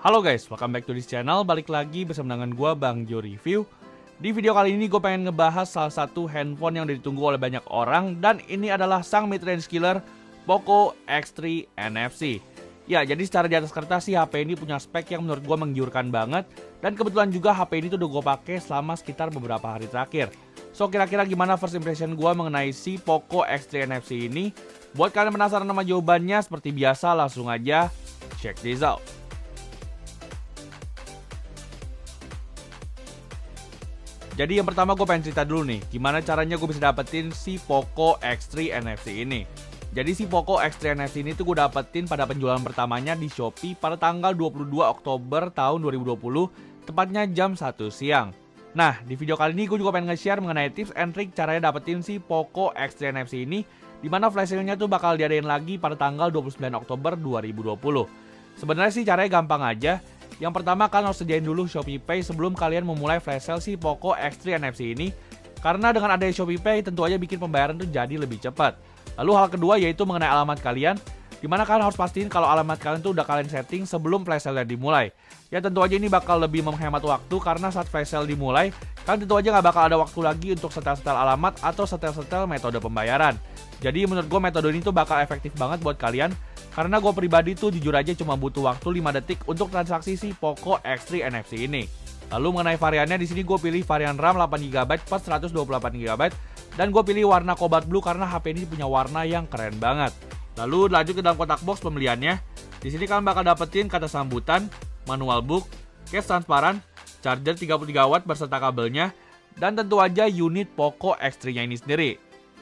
Halo guys, welcome back to this channel. Balik lagi bersama dengan gue Bang Jo Review. Di video kali ini gue pengen ngebahas salah satu handphone yang ditunggu oleh banyak orang. Dan ini adalah sang mid-range killer Poco X3 NFC. Ya, jadi secara di atas kertas sih HP ini punya spek yang menurut gue menggiurkan banget. Dan kebetulan juga HP ini tuh udah gue pakai selama sekitar beberapa hari terakhir. So, kira-kira gimana first impression gue mengenai si Poco X3 NFC ini? Buat kalian penasaran sama jawabannya, seperti biasa langsung aja check this out. Jadi yang pertama gue pengen cerita dulu nih, gimana caranya gue bisa dapetin si Poco X3 NFC ini. Jadi si Poco X3 NFC ini tuh gue dapetin pada penjualan pertamanya di Shopee pada tanggal 22 Oktober tahun 2020, tepatnya jam 1 siang. Nah, di video kali ini gue juga pengen nge-share mengenai tips and trick caranya dapetin si Poco X3 NFC ini, dimana flash sale-nya tuh bakal diadain lagi pada tanggal 29 Oktober 2020. Sebenarnya sih caranya gampang aja. Yang pertama, kalian harus sediain dulu Shopee Pay sebelum kalian memulai flash sale si Poco X3 NFC ini. Karena dengan adanya Shopee Pay tentu aja bikin pembayaran tuh jadi lebih cepat. Lalu hal kedua yaitu mengenai alamat kalian, dimana kalian harus pastiin kalau alamat kalian tuh udah kalian setting sebelum flash sale dimulai. Ya tentu aja ini bakal lebih menghemat waktu karena saat flash sale dimulai, kalian tentu aja nggak bakal ada waktu lagi untuk setel-setel alamat atau setel-setel metode pembayaran. Jadi menurut gue metode ini tuh bakal efektif banget buat kalian. Karena gue pribadi tuh jujur aja cuma butuh waktu 5 detik untuk transaksi si Poco X3 NFC ini. Lalu mengenai variannya, di sini gue pilih varian RAM 8GB plus 128GB dan gue pilih warna cobalt blue karena HP ini punya warna yang keren banget. Lalu lanjut ke dalam kotak box pembeliannya. Di sini kalian bakal dapetin kata sambutan, manual book, case transparan, charger 33W beserta kabelnya, dan tentu aja unit Poco X3-nya ini sendiri.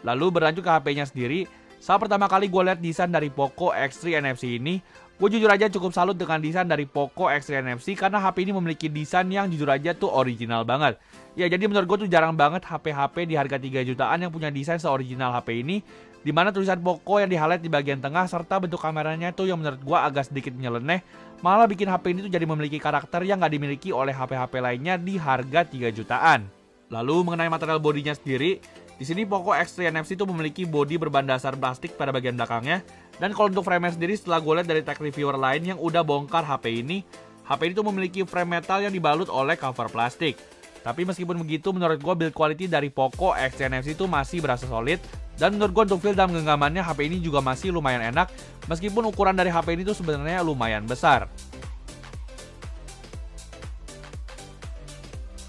Lalu berlanjut ke HP-nya sendiri. Saat pertama kali gue lihat desain dari Poco X3 NFC ini, gue jujur aja cukup salut dengan desain dari Poco X3 NFC karena HP ini memiliki desain yang jujur aja tuh original banget. Ya jadi menurut gue tuh jarang banget HP-HP di harga 3 jutaan yang punya desain se-original HP ini, dimana tulisan Poco yang di-highlight di bagian tengah serta bentuk kameranya tuh yang menurut gue agak sedikit nyeleneh, malah bikin HP ini tuh jadi memiliki karakter yang gak dimiliki oleh HP-HP lainnya di harga 3 jutaan. Lalu mengenai material bodinya sendiri, di sini Poco X3 NFC itu memiliki bodi berbahan dasar plastik pada bagian belakangnya. Dan kalau untuk frame sendiri, setelah gue lihat dari tech reviewer lain yang udah bongkar HP ini tuh memiliki frame metal yang dibalut oleh cover plastik. Tapi meskipun begitu, menurut gue build quality dari Poco X3 NFC itu masih berasa solid. Dan menurut gue untuk feel dalam genggamannya HP ini juga masih lumayan enak, meskipun ukuran dari HP ini tuh sebenarnya lumayan besar.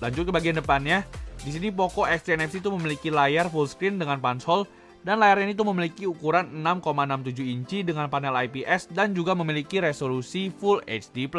Lanjut ke bagian depannya. Di sini Poco X3 NFC itu memiliki layar full screen dengan punch hole dan layar ini tuh memiliki ukuran 6,67 inci dengan panel IPS dan juga memiliki resolusi Full HD+.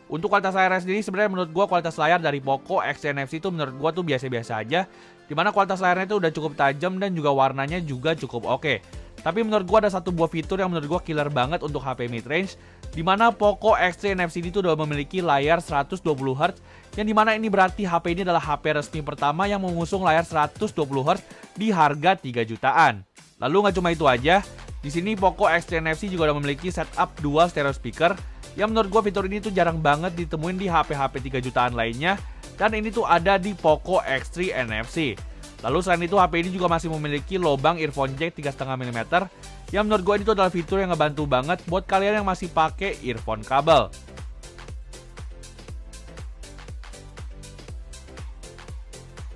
Untuk kualitas layar sendiri sebenarnya menurut gua kualitas layar dari Poco X3 NFC itu menurut gua tuh biasa-biasa aja, dimana kualitas layarnya itu udah cukup tajam dan juga warnanya juga cukup oke. Tapi menurut gua ada satu buah fitur yang menurut gua killer banget untuk HP mid-range, dimana Poco X3 NFC ini tuh udah memiliki layar 120Hz, yang dimana ini berarti HP ini adalah HP resmi pertama yang mengusung layar 120Hz di harga 3 jutaan. Lalu nggak cuma itu aja, di sini Poco X3 NFC juga udah memiliki setup dual stereo speaker, yang menurut gua fitur ini tuh jarang banget ditemuin di HP-HP 3 jutaan lainnya, dan ini tuh ada di Poco X3 NFC. Lalu selain itu HP ini juga masih memiliki lubang earphone jack 3,5 mm yang menurut gue ini tuh adalah fitur yang ngebantu banget buat kalian yang masih pakai earphone kabel.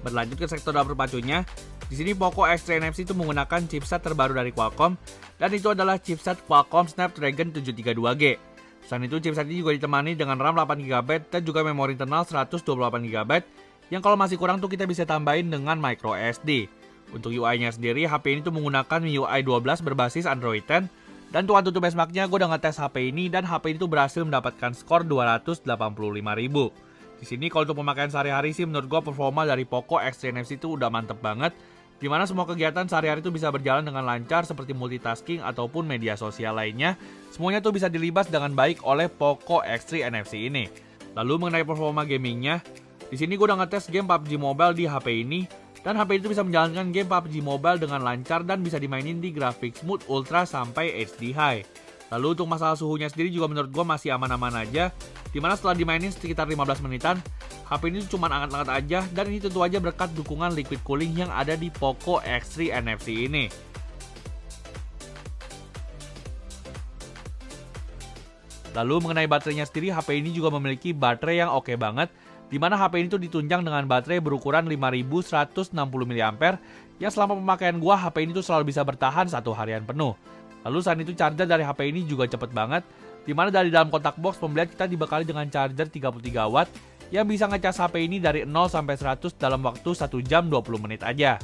Berlanjut ke sektor dapur pacunya, di sini Poco X3 NFC itu menggunakan chipset terbaru dari Qualcomm dan itu adalah chipset Qualcomm Snapdragon 732G. Selain itu chipset ini juga ditemani dengan RAM 8GB dan juga memori internal 128GB. Yang kalau masih kurang tuh kita bisa tambahin dengan micro SD. Untuk UI-nya sendiri, HP ini tuh menggunakan MIUI 12 berbasis Android 10. Dan untuk Antutu benchmark-nya, gue udah ngetes HP ini dan HP ini tuh berhasil mendapatkan skor 285.000. Di sini kalau untuk pemakaian sehari-hari sih menurut gue performa dari Poco X3 NFC itu udah mantep banget. Dimana semua kegiatan sehari-hari tuh bisa berjalan dengan lancar seperti multitasking ataupun media sosial lainnya. Semuanya tuh bisa dilibas dengan baik oleh Poco X3 NFC ini. Lalu mengenai performa gamingnya, di sini gue udah ngetes game PUBG Mobile di HP ini, dan HP itu bisa menjalankan game PUBG Mobile dengan lancar dan bisa dimainin di grafik smooth ultra sampai HD high. Lalu untuk masalah suhunya sendiri juga menurut gue masih aman-aman aja, dimana setelah dimainin sekitar 15 menitan, HP ini cuma hangat-hangat aja, dan ini tentu aja berkat dukungan liquid cooling yang ada di Poco X3 NFC ini. Lalu mengenai baterainya sendiri, HP ini juga memiliki baterai yang oke banget, di mana HP ini tuh ditunjang dengan baterai berukuran 5160 mAh yang selama pemakaian gua HP ini tuh selalu bisa bertahan 1 harian penuh. Lalu selain itu charger dari HP ini juga cepet banget, di mana dari dalam kotak box pembelian kita dibekali dengan charger 33 watt yang bisa ngecas HP ini dari 0 sampai 100 dalam waktu 1 jam 20 menit aja.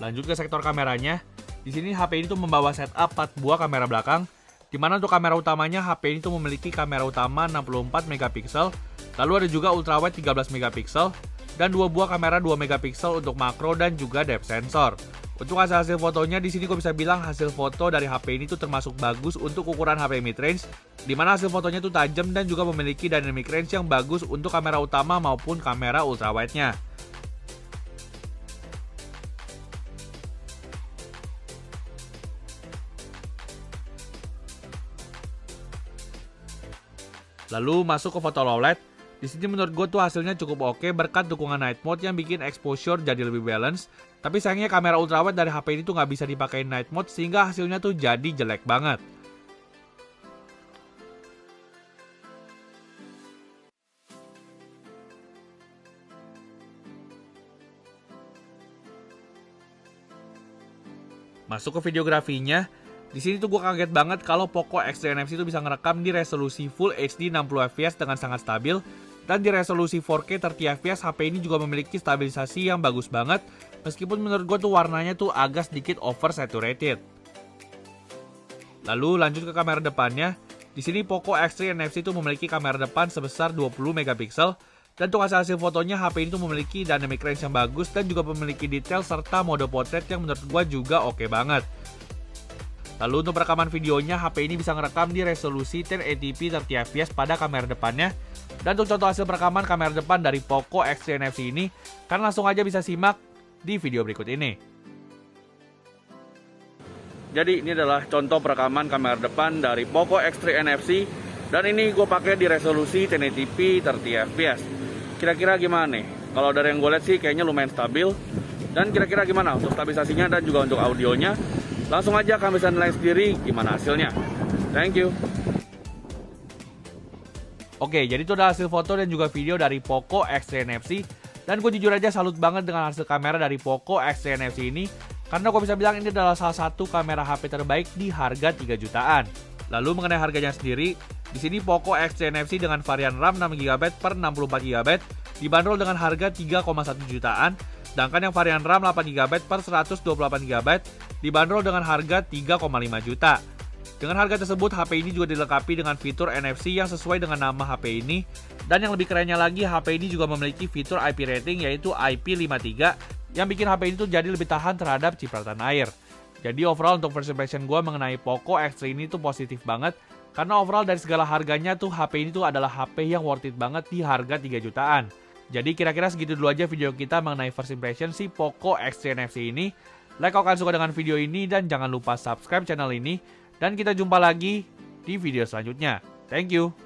Lanjut ke sektor kameranya. Di sini HP ini tuh membawa setup 4 buah kamera belakang, di mana untuk kamera utamanya HP ini tuh memiliki kamera utama 64 megapiksel, lalu ada juga ultrawide 13 megapiksel, dan 2 buah kamera 2 megapiksel untuk makro dan juga depth sensor. Untuk hasil fotonya di sini gue bisa bilang hasil foto dari HP ini tuh termasuk bagus untuk ukuran HP mid-range, di mana hasil fotonya tuh tajam dan juga memiliki dynamic range yang bagus untuk kamera utama maupun kamera ultrawide-nya. Lalu masuk ke foto low light. Di sini menurut gue tuh hasilnya cukup oke berkat dukungan night mode yang bikin exposure jadi lebih balance. Tapi sayangnya kamera ultrawide dari HP ini tuh nggak bisa dipakai night mode sehingga hasilnya tuh jadi jelek banget. Masuk ke videografinya. Di sini tuh gue kaget banget kalau Poco X3 NFC itu bisa ngerekam di resolusi Full HD 60fps dengan sangat stabil, dan di resolusi 4K 30fps HP ini juga memiliki stabilisasi yang bagus banget, meskipun menurut gue tuh warnanya tuh agak sedikit oversaturated. Lalu lanjut ke kamera depannya. Di sini Poco X3 NFC itu memiliki kamera depan sebesar 20 megapiksel, dan untuk hasil fotonya HP ini tuh memiliki dynamic range yang bagus dan juga memiliki detail serta mode portrait yang menurut gue juga oke banget. Lalu untuk rekaman videonya, HP ini bisa ngerekam di resolusi 1080p 30fps pada kamera depannya. Dan untuk contoh hasil perekaman kamera depan dari Poco X3 NFC ini, kan langsung aja bisa simak di video berikut ini. Jadi ini adalah contoh perekaman kamera depan dari Poco X3 NFC, dan ini gue pakai di resolusi 1080p 30fps. Kira-kira gimana nih? Kalau dari yang gue lihat sih kayaknya lumayan stabil. Dan kira-kira gimana untuk stabilisasinya dan juga untuk audionya? Langsung aja kalian bisa nilai sendiri gimana hasilnya. Thank you. Oke, jadi itu adalah hasil foto dan juga video dari Poco X3 NFC. Dan gue jujur aja salut banget dengan hasil kamera dari Poco X3 NFC ini, karena gue bisa bilang ini adalah salah satu kamera HP terbaik di harga 3 jutaan. Lalu mengenai harganya sendiri, di sini Poco X3 NFC dengan varian RAM 6GB per 64GB dibanderol dengan harga 3,1 jutaan. Sedangkan yang varian RAM 8GB per 128GB dibanderol dengan harga 3,5 juta. Dengan harga tersebut, HP ini juga dilengkapi dengan fitur NFC yang sesuai dengan nama HP ini. Dan yang lebih kerennya lagi, HP ini juga memiliki fitur IP rating yaitu IP53 yang bikin HP ini tuh jadi lebih tahan terhadap cipratan air. Jadi overall untuk first impression gue mengenai Poco X3 ini tuh positif banget. Karena overall dari segala harganya tuh HP ini tuh adalah HP yang worth it banget di harga 3 jutaan. Jadi kira-kira segitu dulu aja video kita mengenai first impression si Poco X3 NFC ini. Like kalau kalian suka dengan video ini dan jangan lupa subscribe channel ini. Dan kita jumpa lagi di video selanjutnya. Thank you.